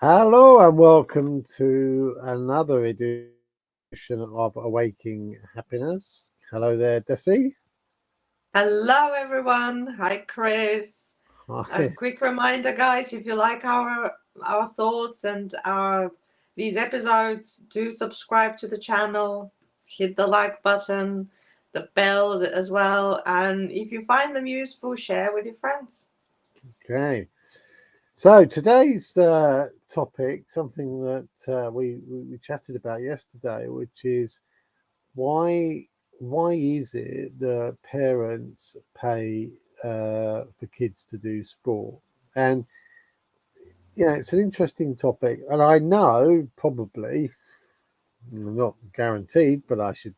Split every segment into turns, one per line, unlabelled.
Hello and welcome to another edition of Awaking Happiness. Hello there, Desi.
Hello, everyone. Hi, Chris. A
Hi.
quick reminder, guys, if you like our thoughts and our these episodes, do subscribe to the channel, hit the like button, the bell as well, and if you find them useful, share with your friends.
Okay. So today's topic, something that we chatted about yesterday, which is why why is it that parents pay for kids to do sport? And it's an interesting topic, and I know probably not guaranteed, but I should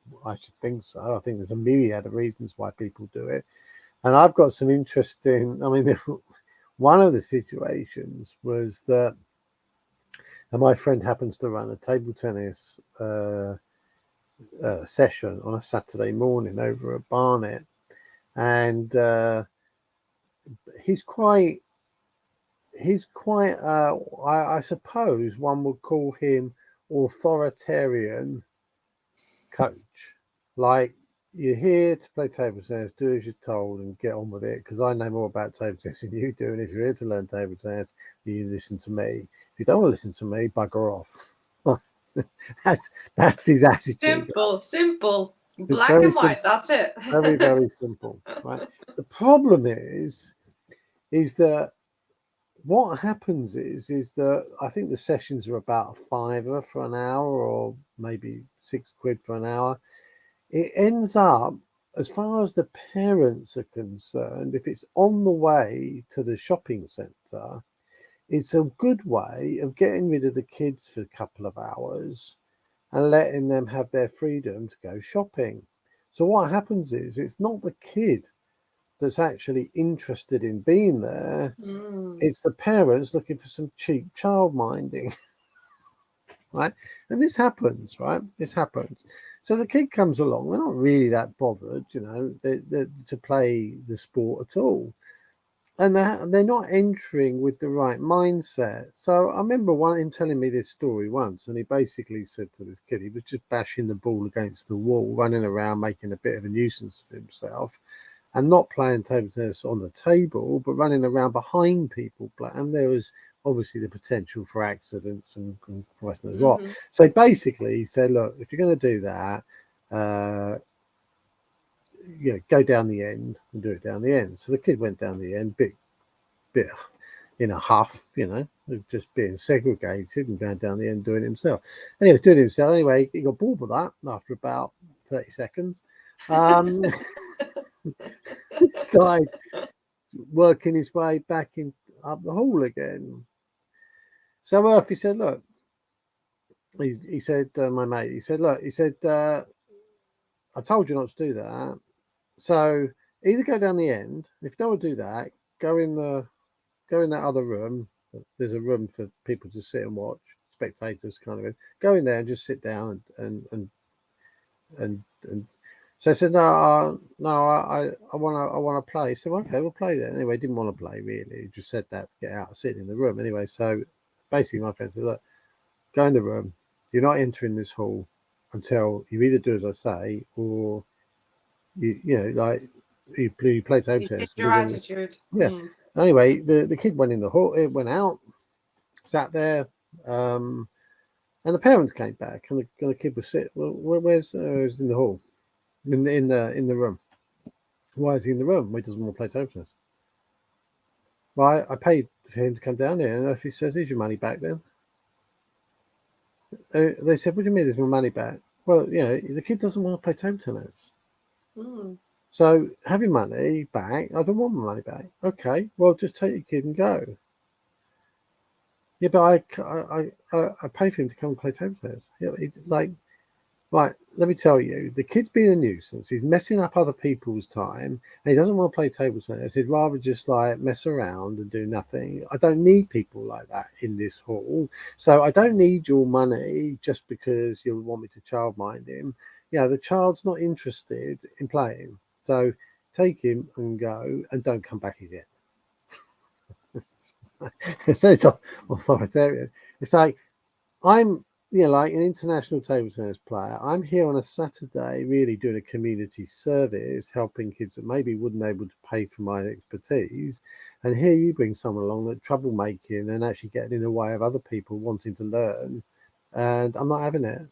think so. I think there's a myriad of reasons why people do it, and I've got some interesting. I mean, one of the situations was that my friend happens to run a table tennis session on a Saturday morning over at Barnet, and he's quite he's quite I suppose one would call him authoritarian coach. Like, you're here to play table tennis, do as you're told and get on with it. Because I know more about table tennis than you do. And if you're here to learn table tennis, you listen to me. If you don't want to listen to me, bugger off. that's his attitude.
Simple, simple,
It's
black
very
and
simple,
white. That's it.
very, very simple. Right. The problem is that what happens is that I think the sessions are about a fiver for an hour, or maybe £6 for an hour. It ends up, as far as the parents are concerned, if it's on the way to the shopping centre, it's a good way of getting rid of the kids for a couple of hours and letting them have their freedom to go shopping. So what happens is it's not the kid that's actually interested in being there,
Mm.
it's the parents looking for some cheap child minding. Right? And this happens, right? This happens. So the kid comes along. They're not really that bothered, to play the sport at all, and they're not entering with the right mindset. So I remember him telling me this story once, and he basically said to this kid, he was just bashing the ball against the wall, running around, making a bit of a nuisance of himself, and not playing table tennis on the table, but running around behind people. And there was obviously the potential for accidents and Christ knows what.
Mm-hmm.
So basically, he said, look, if you're going to do that, uh, go down the end and do it down the end. So the kid went down the end, bit in a huff, just being segregated and going down the end doing it himself. And he was doing it himself anyway. He got bored with that after about 30 seconds. Um, started working his way back in up the hall again. So Murphy said, "Look," he said, my mate, he said, "Look," he said, "I told you not to do that. So either go down the end. If you don't want to do that, go in the go in that other room. There's a room for people to sit and watch, spectators kind of. Go in there and just sit down and." So I said, "No, I want to play." So okay, we'll play then. Anyway, he didn't want to play really. He just said that to get out, sitting in the room. Anyway, so basically, my friend said, "Look, go in the room. You're not entering this hall until you either do as I say, or like you play table
You
tennis."
change your attitude.
Yeah.
Mm.
Anyway, the kid went in the hall. It went out, sat there, um, and the parents came back, and the kid was sitting. Well, where's in the hall, in the room. Why is he in the room? Well, he doesn't want to play table tennis. Well, I paid for him to come down here, and if he says, "Here's your money back," then they said, "What do you mean? There's my money back?" Well, the kid doesn't want to play table tennis.
Mm.
So have your money back. I don't want my money back. Okay, well, just take your kid and go. Yeah, but I pay for him to come and play table tennis. Yeah, like, right, let me tell you, the kid's being a nuisance. He's messing up other people's time, and he doesn't want to play table tennis. He'd rather just like mess around and do nothing. I don't need people like that in this hall. So I don't need your money just because you want me to childmind him. The child's not interested in playing. So take him and go, and don't come back again. So it's authoritarian. It's like I'm, like an international table tennis player. I'm here on a Saturday, really doing a community service, helping kids that maybe wouldn't able to pay for my expertise. And here you bring someone along that troublemaking and actually getting in the way of other people wanting to learn, and I'm not having it.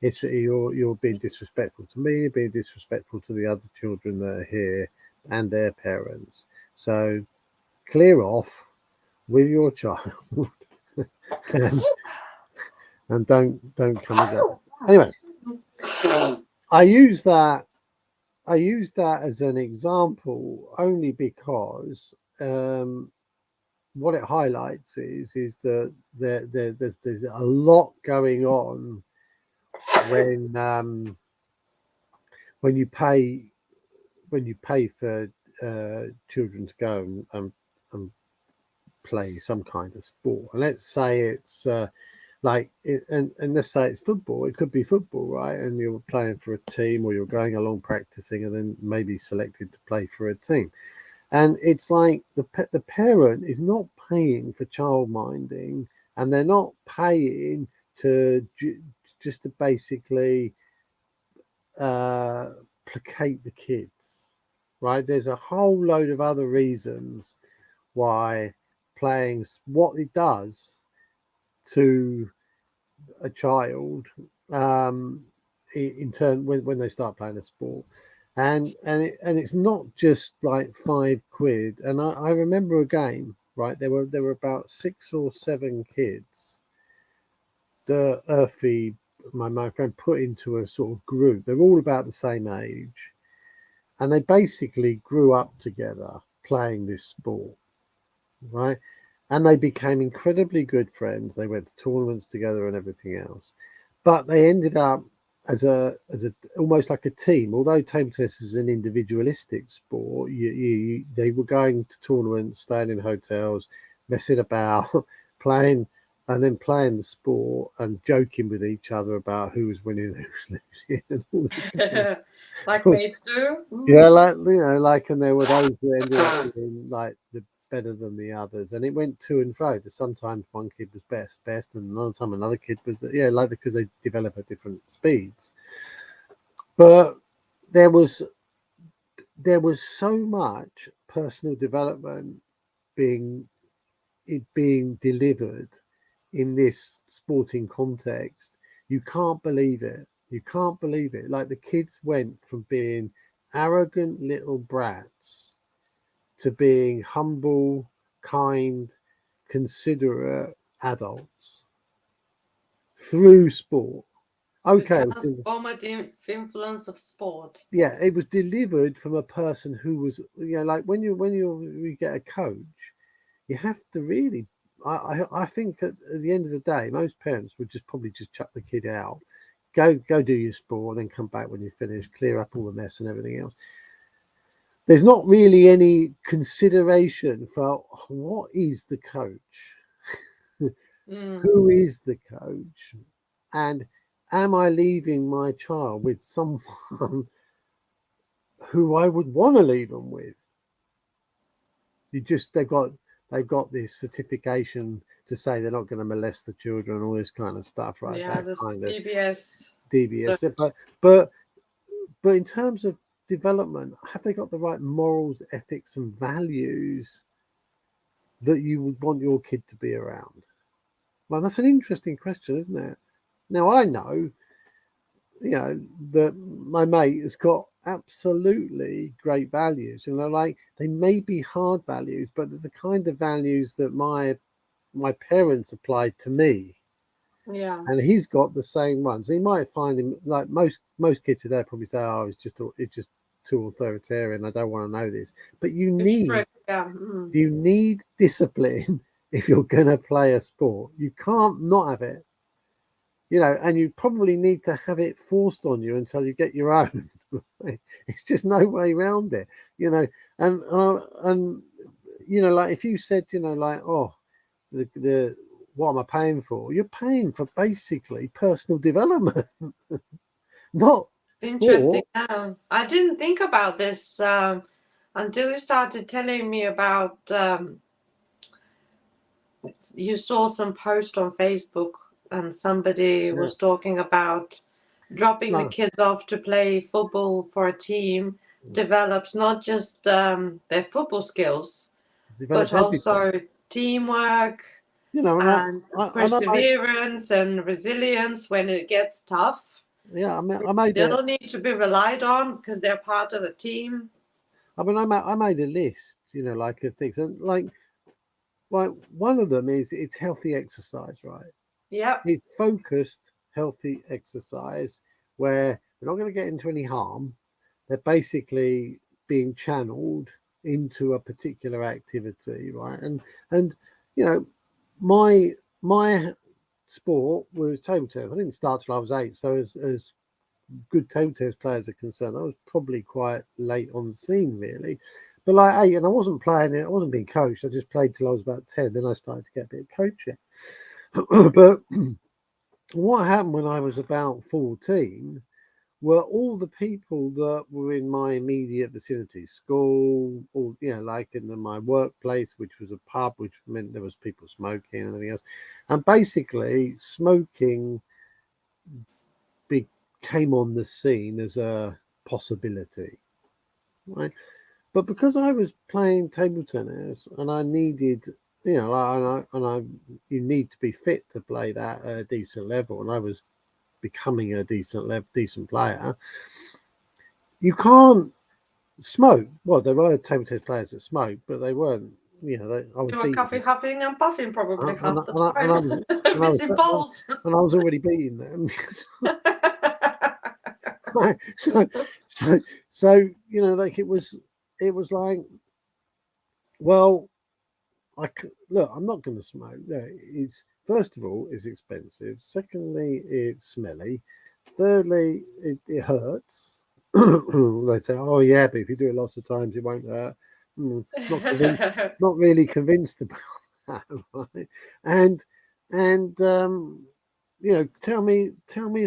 It's you're being disrespectful to me, you're being disrespectful to the other children that are here and their parents. So clear off with your child and don't come again. Anyway, I use that I use that as an example only because what it highlights is that there's a lot going on when when you pay for children to go and play some kind of sport. And let's say it's and let's say it's football. It could be football, right? And you're playing for a team, or you're going along practicing, and then maybe selected to play for a team. And it's like the parent is not paying for child minding, and they're not paying to just to basically placate the kids, right? There's a whole load of other reasons why playing what it does to a child in turn when they start playing a sport, and it's not just like £5. And I remember a game, right? There were about 6 or 7 kids that Earthy, my friend, put into a sort of group. They're all about the same age, and they basically grew up together playing this sport, right? And they became incredibly good friends. They went to tournaments together and everything else. But they ended up as a almost like a team. Although table tennis is an individualistic sport, they were going to tournaments, staying in hotels, messing about, playing, and then playing the sport and joking with each other about who was winning, who was losing, and all this.
Like mates do.
Yeah, like, and there were those who ended up being like the better than the others, and it went to and fro. That sometimes one kid was best, and another time another kid was like because they develop at different speeds. But there was so much personal development being being delivered in this sporting context. You can't believe it. You can't believe it. Like the kids went from being arrogant little brats to being humble, kind, considerate adults through sport.
The
Okay,
transformative influence of sport.
yeah, it was delivered from a person who was, like when you get a coach, you have to really. I think at the end of the day, most parents would just probably just chuck the kid out, go do your sport, then come back when you finish, clear up all the mess and everything else. There's not really any consideration for what is the coach, who is the coach, and am I leaving my child with someone who I would want to leave them with? They've got this certification to say they're not going to molest the children, all this kind of stuff, right?
Yeah,
That
this
kind of
DBS.
DBS. But in terms of development, have they got the right morals, ethics, and values that you would want your kid to be around? Well, that's an interesting question, isn't it? Now I know, that my mate has got absolutely great values. Like they may be hard values, but they're the kind of values that my parents applied to me.
Yeah.
And he's got the same ones. He might find him like most kids today probably say, "Oh, it's just too authoritarian. I don't want to know this." But you
It's
need
strict, yeah.
discipline if you're going to play a sport. You can't not have it. And you probably need to have it forced on you until you get your own. It's just no way around it. And like if you said, like, oh, the what am I paying for? You're paying for basically personal development, not
Interesting.
sport.
Yeah. I didn't think about this until you started telling me about you saw some post on Facebook and somebody
Yeah.
was talking about dropping the
No,
kids off to play football for a team develops not just their football skills, but
develops everything.
also teamwork
You know, and
and
I know,
perseverance and resilience when it gets tough.
yeah,
They
I made a,
still need to be relied on because they're part of a team.
I made a list, you know, like of things, and like one of them is it's healthy exercise, right?
Yep.
It's focused, healthy exercise where they're not going to get into any harm. They're basically being channeled into a particular activity, right? And you know, my sport was table tennis. I didn't start till I was 8, so as good table tennis players are concerned, I was probably quite late on the scene, really. But like 8, and I wasn't playing it. I wasn't being coached. I just played till I was about 10. Then I started to get a bit of coaching. But what happened when I was about 14 were all the people that were in my immediate vicinity, school, or you know, like in my workplace, which was a pub, which meant there was people smoking and everything else. And basically, smoking came on the scene as a possibility, right? But because I was playing table tennis and I needed, you know, you need to be fit to play that at a decent level, and I was becoming a decent player. You can't smoke. Well, there were table tennis players that smoked, but they weren't. You know, I was
You were coffee
beating,
huffing and puffing probably
and
half the
and I
time.
was and I was
Missing balls.
and I was already beating them. so so you know, like it was like, well, look, I'm not going to smoke. Yeah, it's first of all, it's expensive. Secondly, it's smelly. Thirdly, it hurts. They say, oh yeah, but if you do it lots of times, it won't hurt. Not convinced. Not really convinced about that. Right? And and you know, tell me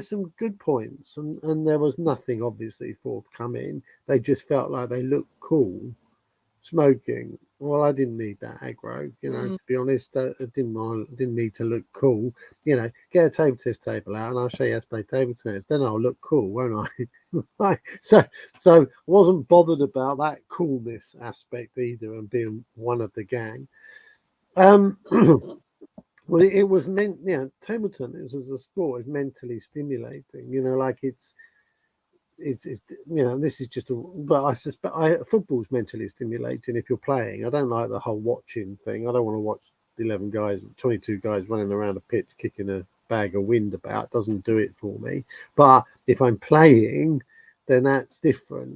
some good points. And there was nothing obviously forthcoming. They just felt like they looked cool smoking. Well, I didn't need that aggro, you know,
Mm.
to be honest. I didn't need to look cool. You know, get a table tennis table out and I'll show you how to play table tennis. Then I'll look cool, won't I? Right. So I wasn't bothered about that coolness aspect either and being one of the gang. Um, well, it was meant, you know, table tennis as a sport is mentally stimulating. You know, like it's you know, this is just a, but I suspect football's mentally stimulating if you're playing. I don't like the whole watching thing. I don't want to watch 11 guys, 22 guys running around a pitch kicking a bag of wind about. It doesn't do it for me. But if I'm playing, then that's different.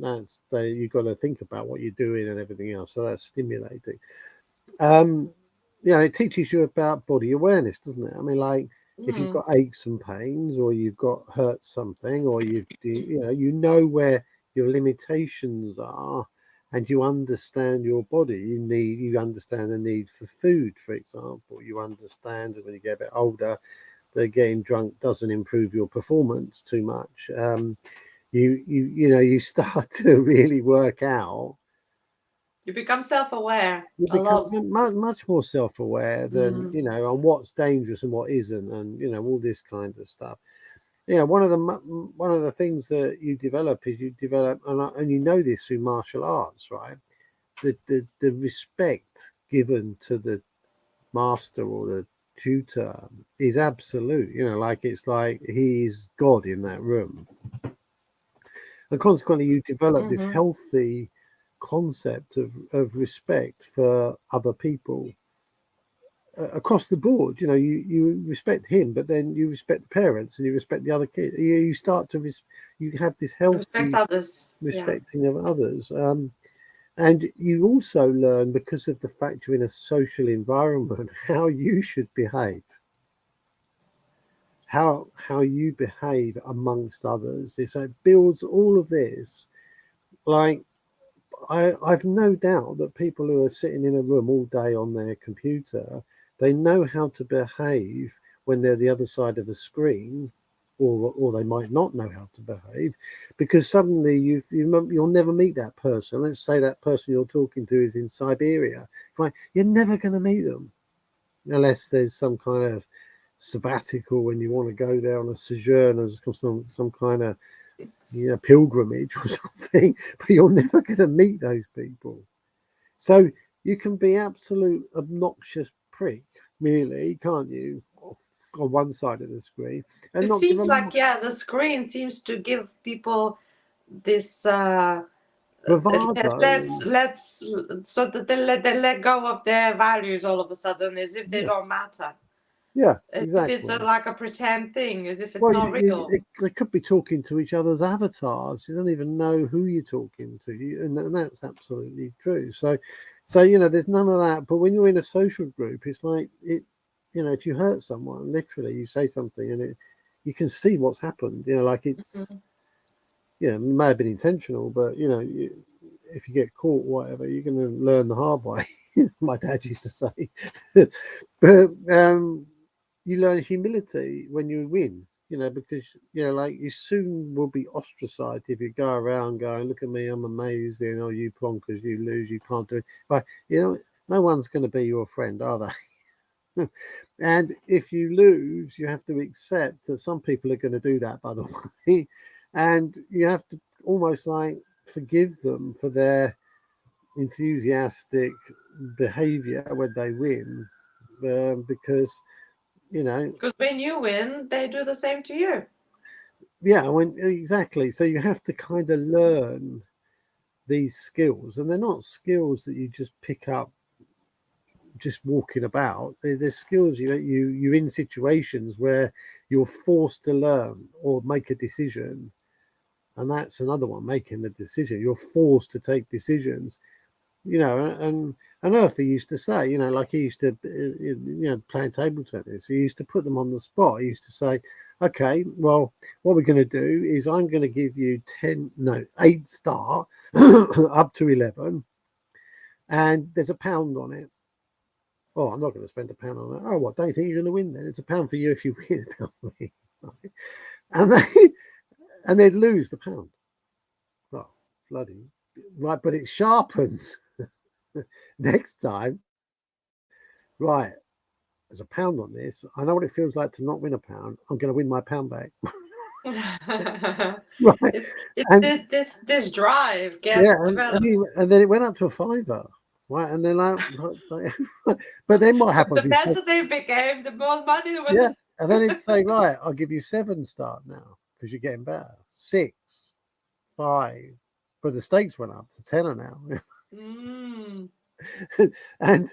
You've got to think about what you're doing and everything else, so that's stimulating. um you know, it teaches you about body awareness, doesn't it? I mean, like, if you've
Mm.
got aches and pains, or you've got hurt something, or you know, you know where your limitations are, and you understand your body. You understand the need for food, for example. You understand that when you get a bit older, that getting drunk doesn't improve your performance too much. You know, you start to really work out.
You become self-aware
You
a
become
lot.
much more self-aware than,
Mm.
you know, on what's dangerous and what isn't, and you know, all this kind of stuff. Yeah, one of the things that you develop is you develop, and you know this through martial arts, right? The respect given to the master or the tutor is absolute. You know, like it's like he's God in that room, and consequently, you develop this
Hmm.
healthy concept of respect for other people across the board. You know, you respect him, but then you respect the parents and you respect the other kids. You start to you have this
Respect
healthy
others. Yeah.
respecting of others. And you also learn, because of the fact you're in a social environment, how you should behave, how you behave amongst others. So it builds all of this. Like, I've no doubt that people who are sitting in a room all day on their computer, they know how to behave when they're the other side of a screen, or they might not know how to behave, because suddenly you'll never meet that person. Let's say that person you're talking to is in Siberia. Right? You're never going to meet them. unless there's some kind of sabbatical when you want to go there on a sojourn as some kind of pilgrimage or something, but you're never going to meet those people. So you can be absolute obnoxious prick, really, can't you, on one side of the screen, and
It
not give
seems
a
like, yeah, the screen seems to give people this
bravado.
let's so that they let go of their values all of a sudden, as if they
Yeah,
don't matter,
yeah,
as if it's
exactly.
like a pretend thing, as if it's
Well,
not real.
they could be talking to each other's avatars. You don't even know who you're talking to, and that's absolutely true. So there's none of that. But when you're in a social group, it's like it. If you hurt someone, literally, you say something, and you can see what's happened. Like it's,
Mhm.
it may have been intentional, but if you get caught, whatever, you're going to learn the hard way. My dad used to say. But you learn humility when you win. Because like you soon will be ostracized if you go around going, "Look at me, I'm amazing," or "You plonkers, you lose, you can't do it." But no one's going to be your friend, are they? And if you lose, you have to accept that some people are going to do that, by the way, and you have to almost like forgive them for their enthusiastic behavior when they win, because
Because when you win, they do the same to you.
yeah, exactly. So you have to kind of learn these skills, and they're not skills that you just pick up just walking about. They're skills you're in situations where you're forced to learn or make a decision, and that's another one, making a decision. You're forced to take decisions. And Earthy used to say, like he used to, playing table tennis, he used to put them on the spot. He used to say, okay, well, what we're going to do is I'm going to give you 8 start up to 11, and there's £1 on it. Oh, I'm not going to spend £1 on it. Oh, what, don't you think you're going to win then? It's £1 for you if you win, £1 for me. Right? And they'd lose the pound. Oh, bloody. Right, but it sharpens next time. Right, there's £1 on this. I know what it feels like to not win £1. I'm going to win my £1 back. Right. And
This drive
yeah,
gets
and,
developed.
and then it went up to £5. Right. And then but then what happens?
The
He said,
better they became, the more money there was.
yeah. And then he'd say, right, I'll give you 7 start now because you're getting better. 6, 5. But the stakes went up to tenner now.
Mm.
And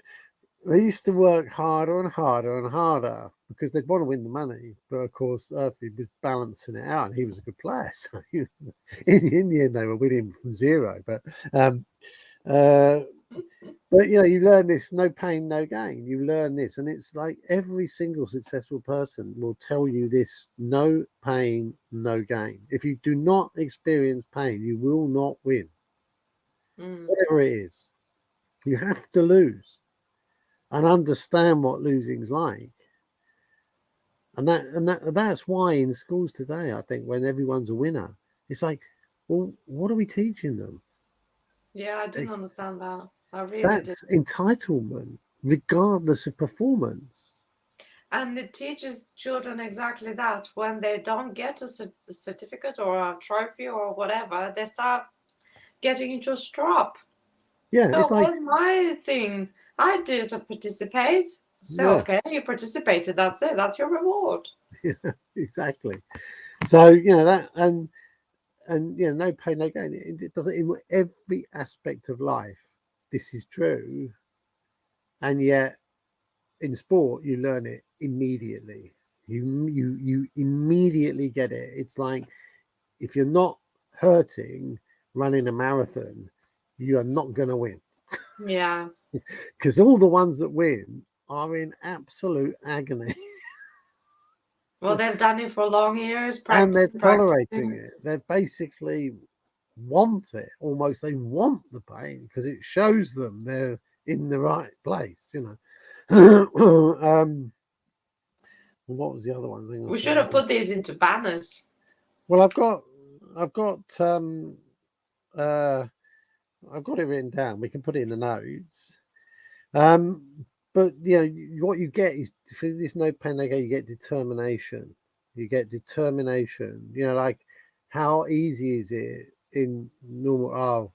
they used to work harder and harder and harder because they'd want to win the money. But of course, Earthy was balancing it out, and he was a good player. So in the end, they were winning from zero. Um, uh, but you learn this: no pain, no gain. You learn this, and it's like every single successful person will tell you this: no pain, no gain. If you do not experience pain, you will not win,
Mm.
whatever it is. You have to lose and understand what losing's like. And that's why in schools today, I think, when everyone's a winner, it's like, well, what are we teaching them?
Yeah, I didn't understand that. I really did.
That's entitlement, regardless of performance.
And it teaches children exactly that. When they don't get a certificate or a trophy or whatever, they start getting into a strop.
Yeah,
So
it's like,
what's my thing? I didn't participate. So
yeah,
okay, you participated. That's it. That's your reward.
yeah, exactly. So that, and no pain, no gain. It doesn't in every aspect of life. This is true, and yet in sport you learn it immediately. You immediately get it. It's like, if you're not hurting running a marathon, you are not going to win,
Yeah.
because all the ones that win are in absolute agony.
Well, they've done it for long years,
And they're
practicing,
tolerating
practicing.
it. They basically want it almost. They want the pain because it shows them they're in the right place. What was the other one thing I
We should have
said?
put these into banners.
Well, I've got uh I've got it written down. We can put it in the notes. Um, but what you get is through this no pain no gain, you get determination. You get determination. Like how easy is it in normal?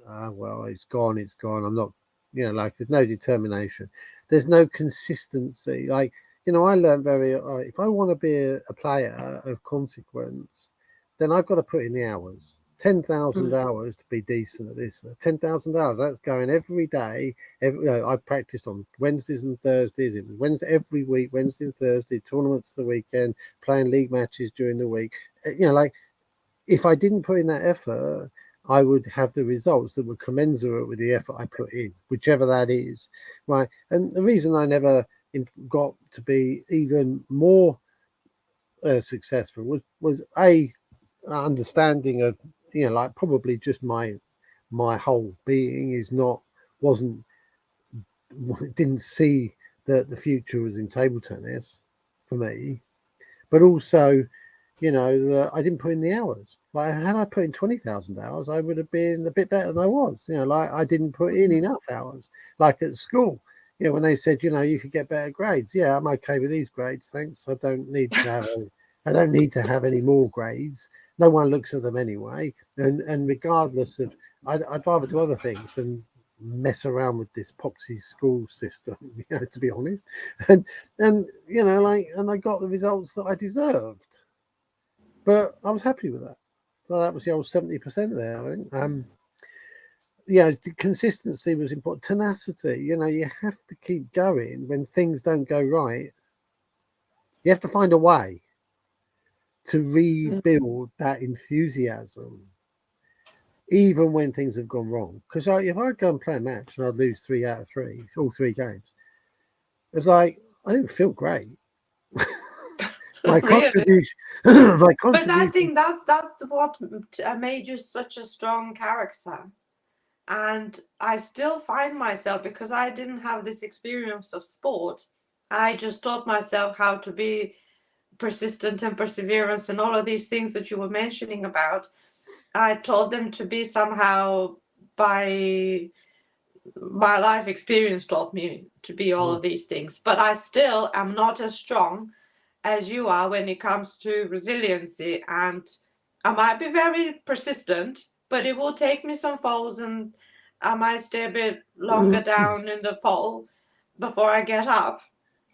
Well, it's gone. It's gone. I'm not. Like there's no determination. There's no consistency. Like I learned very. If I want to be a player of consequence, then I've got to put in the hours. 10,000 hours to be decent at this. 10,000 hours. That's going every day. I practiced on Wednesdays and Thursdays. It was Wednesday every week, Wednesday and Thursday, tournaments the weekend, playing league matches during the week. Like if I didn't put in that effort, I would have the results that were commensurate with the effort I put in, whichever that is, right? And the reason I never got to be even more successful was a understanding of like probably just my whole being didn't see that the future was in table tennis for me, but also that I didn't put in the hours. Like had I put in 20,000 hours, I would have been a bit better than I was. Like I didn't put in enough hours. Like at school, when they said you could get better grades. Yeah, I'm okay with these grades, thanks. I don't need to have any more grades. No one looks at them anyway. And regardless of, I'd rather do other things than mess around with this poxy school system, to be honest. And and I got the results that I deserved. But I was happy with that. So that was the old 70% there, I think. Consistency was important. Tenacity, you have to keep going when things don't go right. You have to find a way to rebuild that enthusiasm, even when things have gone wrong. Because if I'd go and play a match and I'd lose 3 out of 3, all 3 games, it's like I didn't feel great. My contribution,
But I think that's what made you such a strong character. And I still find myself, because I didn't have this experience of sport, I just taught myself how to be persistent and perseverance and all of these things that you were mentioning about. I taught them to be somehow by my life experience taught me to be all of these things. But I still am not as strong as you are when it comes to resiliency, and I might be very persistent, but it will take me some falls and I might stay a bit longer down in the fall before I get up.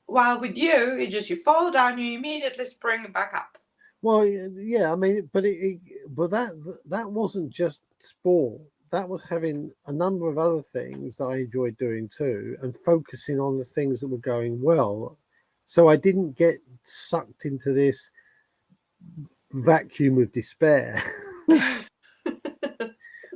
While with you, it's just you fall down, you immediately spring back up.
Well, yeah, I mean, but that wasn't just sport. That was having a number of other things that I enjoyed doing too, and focusing on the things that were going well. So I didn't get sucked into this vacuum of despair.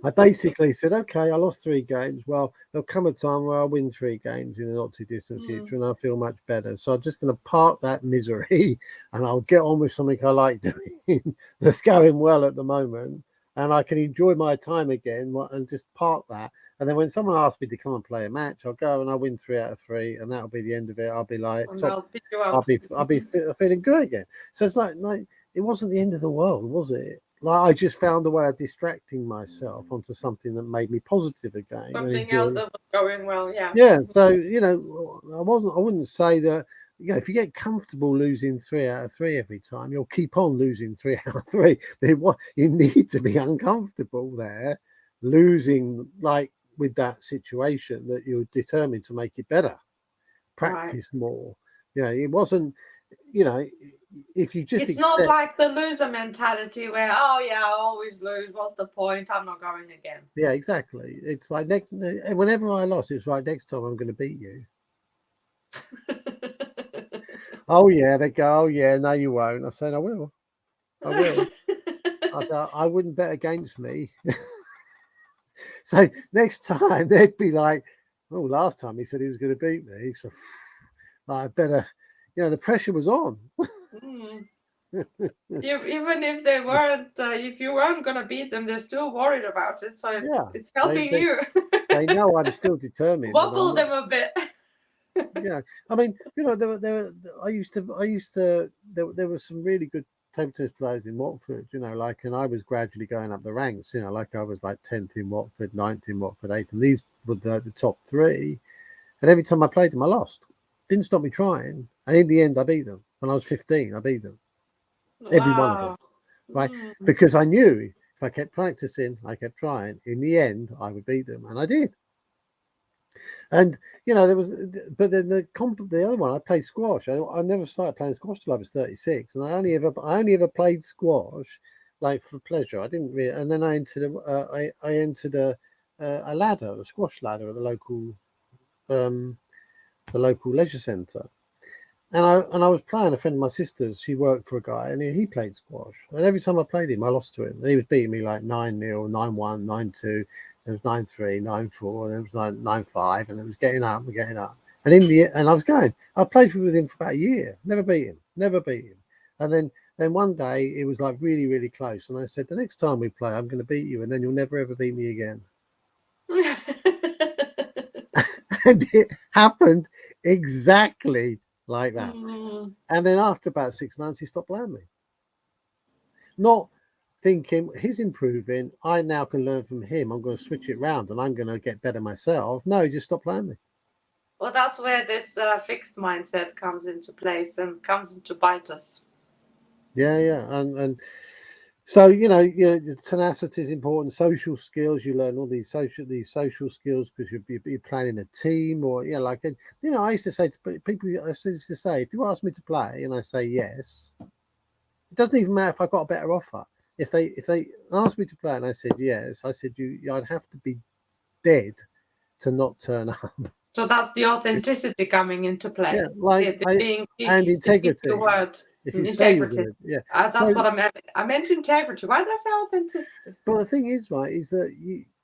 I basically said, okay, I lost 3 games. Well, there'll come a time where I'll win 3 games in the not too distant future and I'll feel much better. So I'm just going to park that misery and I'll get on with something I like doing that's going well at the moment. And I can enjoy my time again and just park that. And then when someone asks me to come and play a match, I'll go and I'll win 3 out of 3, and that'll be the end of it. I'll be like, I'll be feeling good again. So it's like it wasn't the end of the world, was it? Like I just found a way of distracting myself onto something that made me positive again.
Something else that was going well, yeah.
Yeah. So I wouldn't say that. If you get comfortable losing 3 out of 3 every time, you'll keep on losing 3 out of 3. You need to be uncomfortable there, losing like with that situation that you're determined to make it better. Practice more. It wasn't. If you just
it's not like the loser mentality where I always lose, what's the point, I'm not going again.
Yeah, exactly. It's like whenever I lost, it's right, next time I'm going to beat you. Oh yeah, they go, oh yeah, no you won't. I said I will. I wouldn't bet against me. So next time they'd be like, oh, last time he said he was going to beat me, so I better, the pressure was on.
Even if they weren't, if you weren't going to beat them, they're still worried about it. So it's helping you.
They know I'm still determined.
Wobble them a bit.
Yeah, I mean, I used to. There were some really good table tennis players in Watford. And I was gradually going up the ranks. Like I was like 10th in Watford, 9th in Watford, 8th, and these were the top 3. And every time I played them, I lost. Didn't stop me trying. And in the end, I beat them. When I was 15, I beat them. Every one of them.
Wow.
Right?
Mm.
Because I knew if I kept practicing, I kept trying, in the end, I would beat them. And I did. And, there was, but then the other one, I played squash. I never started playing squash till I was 36. And I only ever played squash like for pleasure. I didn't really, and then I entered I entered a ladder, a squash ladder at the local leisure centre. And I was playing a friend of my sister's. She worked for a guy, and he played squash. And every time I played him, I lost to him. And he was beating me like 9-0, 9-1, 9-2. There was 9-3, 9-4, and it was 9-5, and it was getting up and getting up. And I played with him for about a year. Never beat him. And then one day it was like really, really close. And I said, the next time we play, I'm going to beat you, and then you'll never ever beat me again. And it happened exactly like that.
Mm.
And then after about 6 months, he stopped playing me. Not thinking he's improving, I now can learn from him. I'm going to switch it round and I'm going to get better myself. No, he just stopped playing me.
Well, that's where this fixed mindset comes into place and comes into bite us.
Yeah, and so the tenacity is important. Social skills, you learn all these social skills because you're planning a team, or I used to say to people, if you ask me to play and I say yes, it doesn't even matter if I got a better offer. If they asked me to play and I said yes, I said I'd have to be dead to not turn up.
So that's the authenticity coming into play.
Yeah, and integrity.
The word.
If you say you're going to,
that's what I meant. I meant integrity. Why did I say authenticity?
But the thing is, right, is that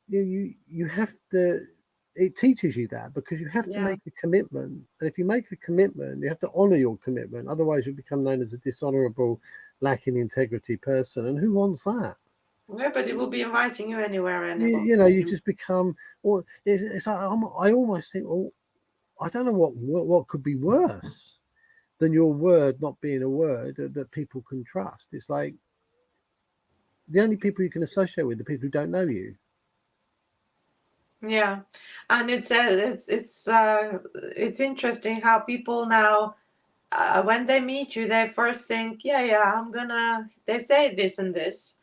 you have to. It teaches you that because you have to make a commitment, and if you make a commitment, you have to honour your commitment. Otherwise, you become known as a dishonourable, lacking integrity person, and who wants that?
Nobody will be inviting you anywhere anymore.
You just become, or it's like I almost think, well, I don't know what could be worse than your word not being a word that people can trust. It's like the only people you can associate with are the people who don't know you.
Yeah, and it's interesting how people now, when they meet you, they first think, they say this and this,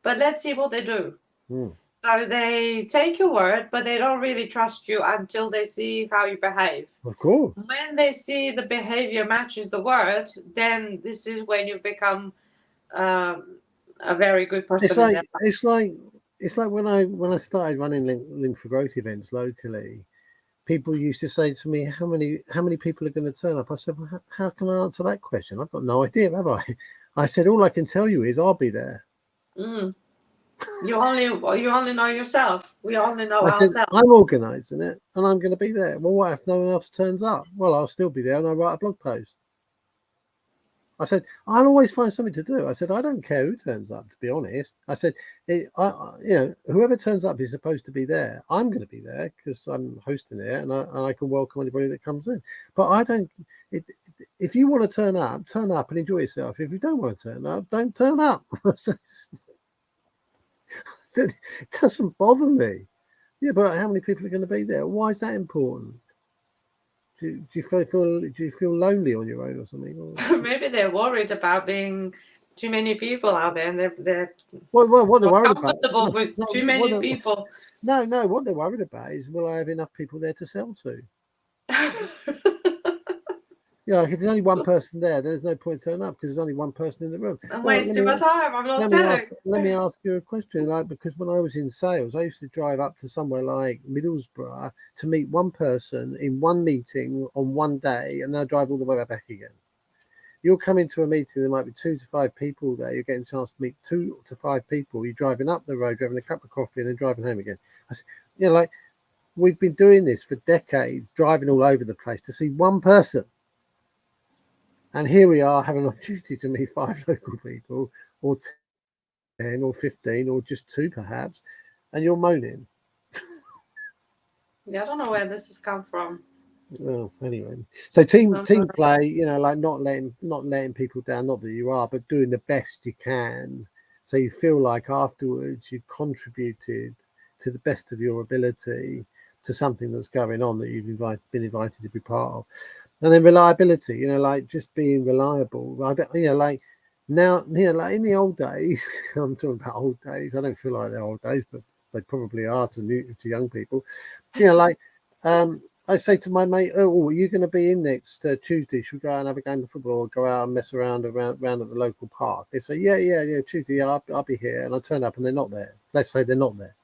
but let's see what they do. So they take your word, but they don't really trust you until they see how you behave.
Of course.
When they see the behavior matches the word, then this is when you become a very good person.
It's like when I started running Link for Growth events locally, people used to say to me, how many people are going to turn up? I said, well, how can I answer that question? I've got no idea, have I? I said, all I can tell you is I'll be there.
You only know yourself. We only know ourselves.
Said, I'm organising it and I'm going to be there. Well, what if no one else turns up? Well, I'll still be there and I'll write a blog post. I said, I'll always find something to do. I said, I don't care who turns up, to be honest. I said, whoever turns up is supposed to be there. I'm going to be there because I'm hosting it and I can welcome anybody that comes in. But I don't, if you want to turn up and enjoy yourself. If you don't want to turn up, don't turn up. I said, it doesn't bother me. Yeah, but how many people are going to be there? Why is that important? Do you feel lonely on your own or something? Or...
Maybe they're worried about being too many people out there, and they're
what they're worried
comfortable with too many people.
No, what they're worried about is, will I have enough people there to sell to? If there's only one person there, there's no point turning up because there's only one person in the room.
I'm wasting my time. I'm not selling.
Let me ask you a question. Because when I was in sales, I used to drive up to somewhere like Middlesbrough to meet one person in one meeting on one day, and then I drive all the way back again. You're coming to a meeting, there might be 2 to 5 people there. You're getting a chance to meet 2 to 5 people. You're driving up the road, having a cup of coffee, and then driving home again. I said, we've been doing this for decades, driving all over the place to see one person. And here we are having an opportunity to meet 5 local people, or 10, or 15, or just 2 perhaps, and you're moaning.
Yeah, I don't know where this has come from.
Well, anyway, so team play, not letting people down. Not that you are, but doing the best you can, so you feel like afterwards you contributed to the best of your ability. to something that's going on that you've been invited to be part of. And then reliability, like just being reliable. Like now, like in the old days, I'm talking about old days. I don't feel like they're old days, but they probably are to young people. Like I say to my mate, "Oh, are you going to be in next Tuesday? Should we go out and have a game of football, or go out and mess around at the local park?" They say, "Yeah, Tuesday, I'll be here." And I turn up and they're not there. Let's say they're not there.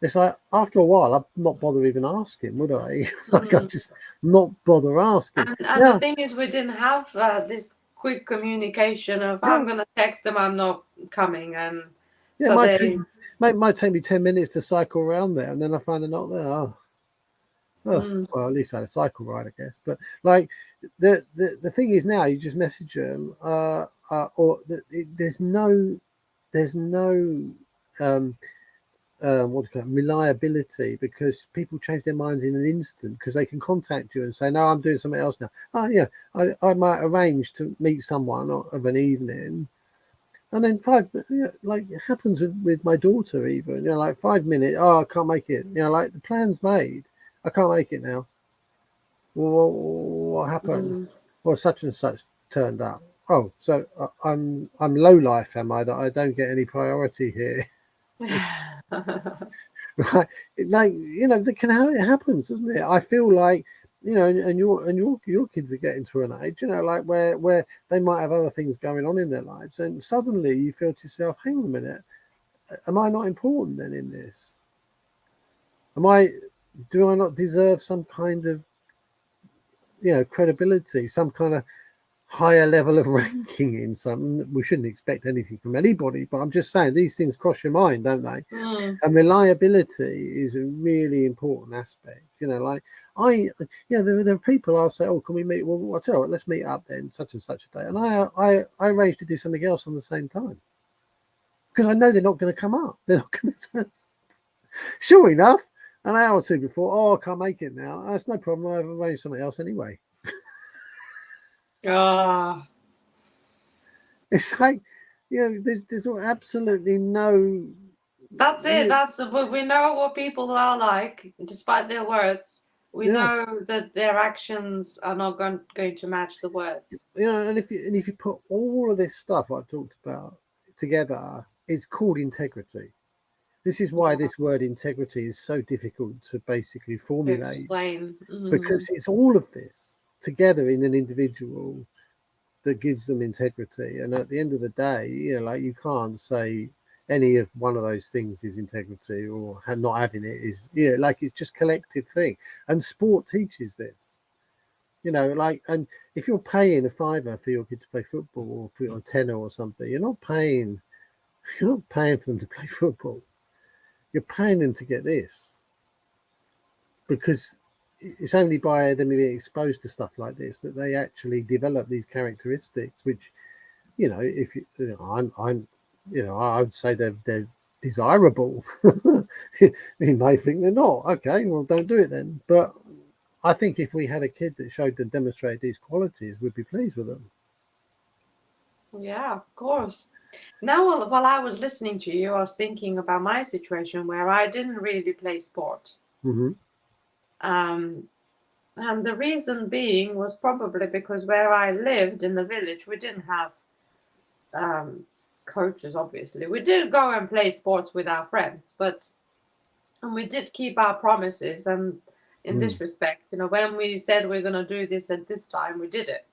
It's like after a while, I'd not bother even asking, would I? Like I just not bother asking.
And the thing is, we didn't have this quick communication of I'm gonna text them I'm not coming, and
yeah,
so
might take me 10 minutes to cycle around there, and then I find they're not there. Oh, well, at least I had a cycle ride, I guess. But like the thing is now, you just message them, there's no what do you call it, reliability, because people change their minds in an instant, because they can contact you and say, no, I'm doing something else now. Oh yeah, I might arrange to meet someone of an evening, and then like it happens with my daughter even, like 5 minutes, oh, I can't make it, like the plan's made, I can't make it now. Well, what happened? Well, such and such turned up. Oh, so I'm low life, am I, that I don't get any priority here? Right, like it happens, doesn't it? I feel like, and your kids are getting to an age, like where they might have other things going on in their lives, and suddenly you feel to yourself, hang on a minute, am I not important then in this? Do I not deserve some kind of credibility, some kind of higher level of ranking in something? We shouldn't expect anything from anybody, but I'm just saying these things cross your mind, don't they? And reliability is a really important aspect. Like there are people I'll say, oh, can we meet? Well, I'll tell you what, let's meet up then such and such a day, and I arrange to do something else on the same time, because I know they're not going to come up. They're not going to turn. Sure enough, an hour or two before, oh, I can't make it now. That's no problem. I've arranged something else anyway. It's like, there's absolutely no.
That's it. We know what people are like, despite their words. We know that their actions are not going to match the words.
And if you put all of this stuff I've talked about together, it's called integrity. This is why this word integrity is so difficult to basically formulate.
To explain.
Because it's all of this together in an individual that gives them integrity. And at the end of the day, like you can't say any of one of those things is integrity, or not having it is, like it's just collective thing. And sport teaches this, like, and if you're paying a fiver for your kid to play football, or for a tenner or something, you're not paying for them to play football. You're paying them to get this, because it's only by them being exposed to stuff like this that they actually develop these characteristics, which, if I would say they're desirable. You may think they're not. Okay, well, don't do it then. But I think if we had a kid that showed and demonstrated these qualities, we'd be pleased with them.
Yeah, of course. Now, while I was listening to you, I was thinking about my situation where I didn't really play sport. And the reason being was probably because where I lived in the village, we didn't have coaches, obviously. We did go and play sports with our friends, and we did keep our promises. And in this respect, when we said we're going to do this at this time, we did it.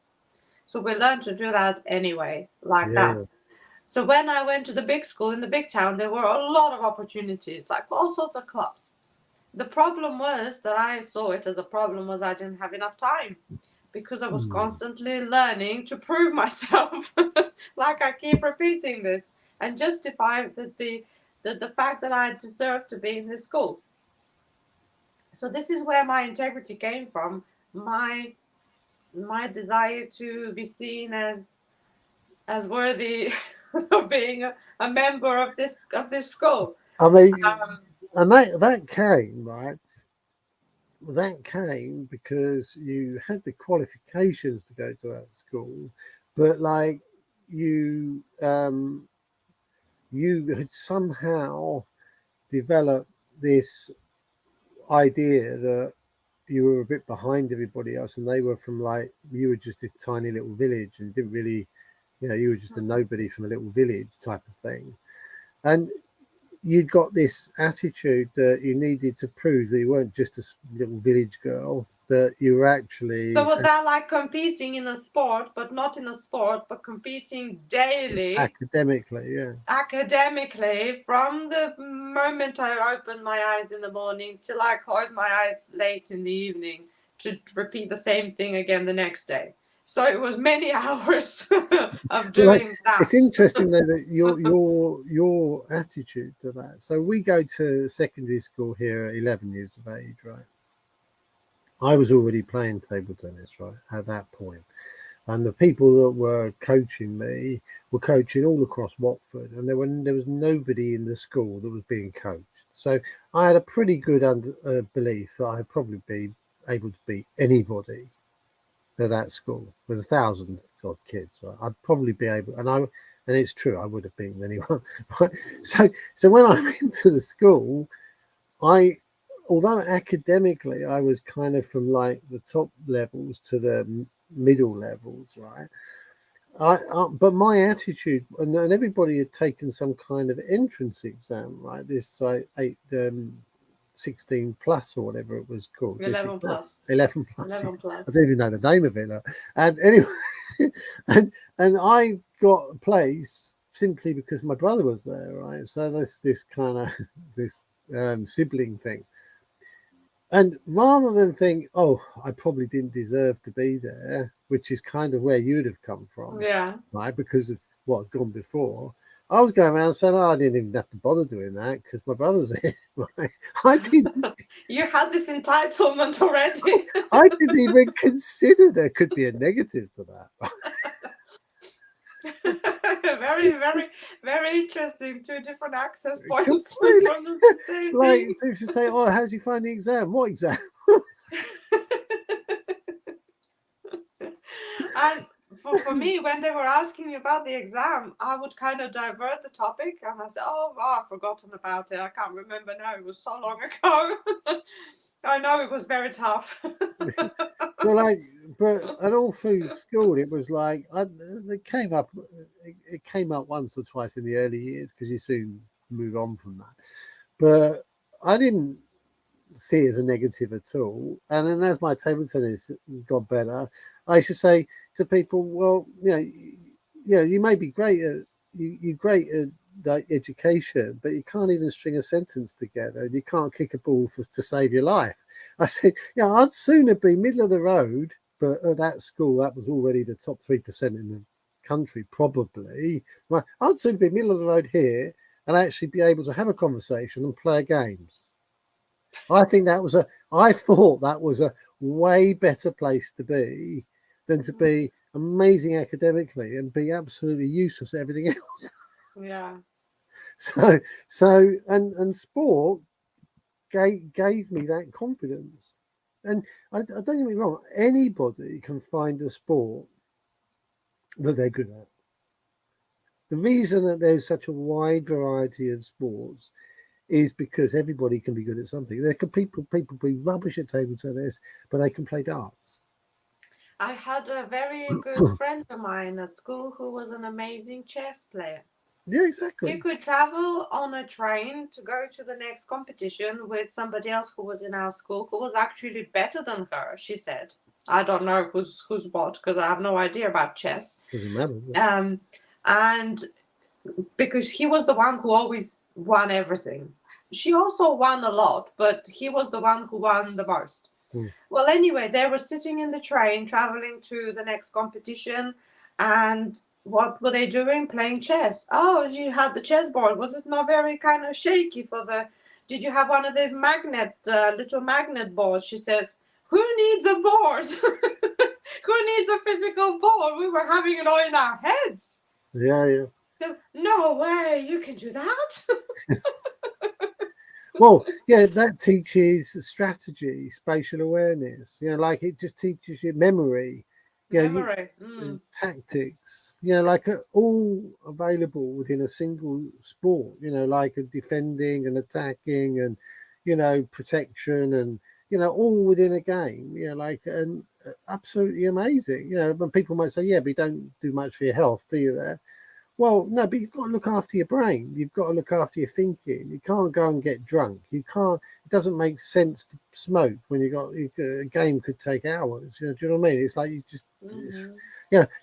So we learned to do that anyway, like that. So when I went to the big school in the big town, there were a lot of opportunities, like all sorts of clubs. The problem was that I saw it as a problem was I didn't have enough time, because I was constantly learning to prove myself. Like I keep repeating this and justify the fact that I deserve to be in this school. So this is where my integrity came from. My desire to be seen as worthy of being a member of this school.
I mean, and that came, right. That came because you had the qualifications to go to that school, but like you had somehow developed this idea that you were a bit behind everybody else, and they were from like you were just this tiny little village and didn't really, you were just a nobody from a little village type of thing, and you'd got this attitude that you needed to prove that you weren't just a little village girl, that you were
So
actually
was that like competing in a sport, but not in a sport, but competing daily,
academically, yeah.
academically, from the moment I opened my eyes in the morning till I close my eyes late in the evening to repeat the same thing again the next day. So it was many hours of
Well,
doing that.
it's interesting though that your attitude to that. So we go to secondary school here at 11 years of age, right? I was already playing table tennis, right, at that point. And the people that were coaching me were coaching all across Watford, and there was nobody in the school that was being coached. So I had a pretty good belief that I'd probably be able to beat anybody at that school. There's 1,000 odd kids, right? I'd probably be able, and it's true, I would have beaten anyone. Right? So when I went to the school, although academically I was kind of from like the top levels to the middle levels, right? But my attitude, and everybody had taken some kind of entrance exam, right? This like 16 plus or whatever it was called.
11 plus.
11 plus.
11 plus.
I don't even know the name of it. And anyway, and I got a place simply because my brother was there, right? So there's this kind of this sibling thing. And rather than think, oh, I probably didn't deserve to be there, which is kind of where you'd have come from,
Yeah.
right? Because of what had gone before, I was going around saying, oh, I didn't even have to bother doing that because my brother's here. Right? I didn't.
You had this entitlement already.
I didn't even consider there could be a negative to that.
Very, very, very interesting. Two different access points
Completely.
from the same
Like
thing.
they used to say, oh, how did you find the exam? What exam?
And for me, when they were asking me about the exam, I would kind of divert the topic and I said, oh, I've forgotten about it. I can't remember now. It was so long ago. I know it was very tough.
Well, and all through school, it was like it came up. It came up once or twice in the early years because you soon move on from that. But I didn't see it as a negative at all. And then as my table tennis got better, I used to say to people, well, you may be great at you're great at like education, but you can't even string a sentence together, and you can't kick a ball to save your life. I said, yeah, I'd sooner be middle of the road, but at that school that was already the top 3% in the country, probably. Right, I'd sooner be middle of the road here and actually be able to have a conversation and play games. I thought that was a way better place to be than to be amazing academically and be absolutely useless at everything else.
Yeah.
And sport gave me that confidence. And I don't get me wrong, anybody can find a sport that they're good at. The reason that there's such a wide variety of sports is because everybody can be good at something. There can people be rubbish at table tennis, but they can play darts.
I had a very good friend of mine at school who was an amazing chess player.
Yeah,
He
exactly.
could travel on a train to go to the next competition with somebody else who was in our school who was actually better than her, she said. I don't know who's what because I have no idea about chess.
Doesn't matter.
And because he was the one who always won everything. She also won a lot, but he was the one who won the most. Well, anyway, they were sitting in the train traveling to the next competition, and what were they doing? Playing chess. Oh, you had the chessboard. Was it not very kind of shaky for the? Did you have one of these little magnet boards? She says, "Who needs a board? Who needs a physical board? We were having it all in our heads."
Yeah.
So, no way, you can do that.
Well, yeah, that teaches strategy, spatial awareness. Like it just teaches you memory.
Memory.
Tactics, like all available within a single sport, like a defending and attacking and, protection and, all within a game, and absolutely amazing. But people might say, yeah, but you don't do much for your health, do you there? Well, no, but you've got to look after your brain. You've got to look after your thinking. You can't go and get drunk. You can't. It doesn't make sense to smoke when a game could take hours. Do you know what I mean? It's like you just,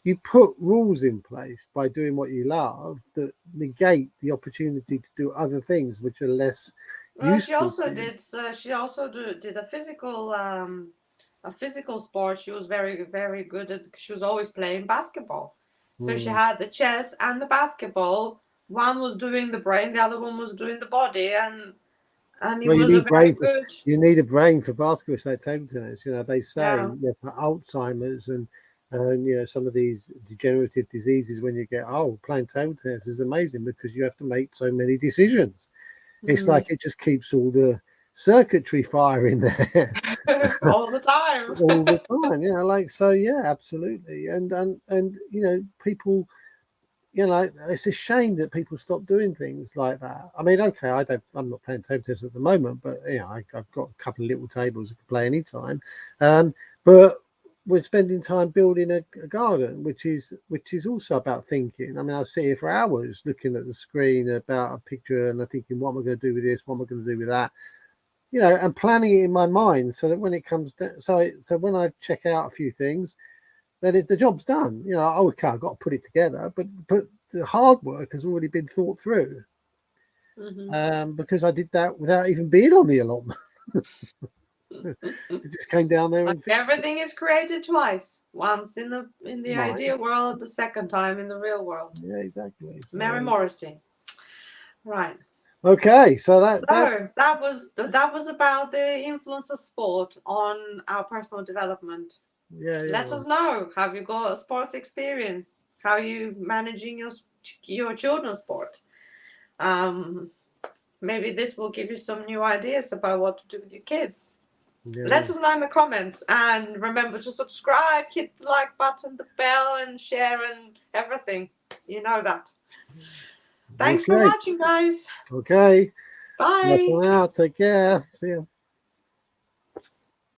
you put rules in place by doing what you love that negate the opportunity to do other things which are less
Well,
useful.
she also did a physical sport. She was very, very good at. She was always playing basketball. So she had the chess and the basketball. One was doing the brain, the other one was doing the body, and it
Well,
was a very good.
You need a brain for basketball. It's like table tennis. They say
Yeah.
for Alzheimer's and some of these degenerative diseases when you get old, playing table tennis is amazing because you have to make so many decisions. It's like it just keeps all the circuitry firing there
all the time.
all the time. So yeah, absolutely. And people, it's a shame that people stop doing things like that. I mean, okay, I'm not playing table tennis at the moment, but I've got a couple of little tables I can play anytime. But we're spending time building a garden, which is also about thinking. I mean, I sit here for hours looking at the screen about a picture and I'm thinking, what am I going to do with this? What am I going to do with that? And planning it in my mind so that when it comes to, so when I check out a few things, then the job's done. Okay, I've got to put it together, but the hard work has already been thought through. Because I did that without even being on the allotment. It just came down there and
everything is created twice. Once in the ideal world, the second time in the real world.
Yeah, exactly. So,
Mary Morrissey. Right.
Okay, so that
was about the influence of sport on our personal development.
Yeah.
Let us know. Have you got a sports experience? How are you managing your children's sport? Maybe this will give you some new ideas about what to do with your kids.
Yeah.
Let us know in the comments, and remember to subscribe, hit the like button, the bell, and share and everything. You know that. Thanks for watching, guys.
Okay.
Bye.
Take care. See you.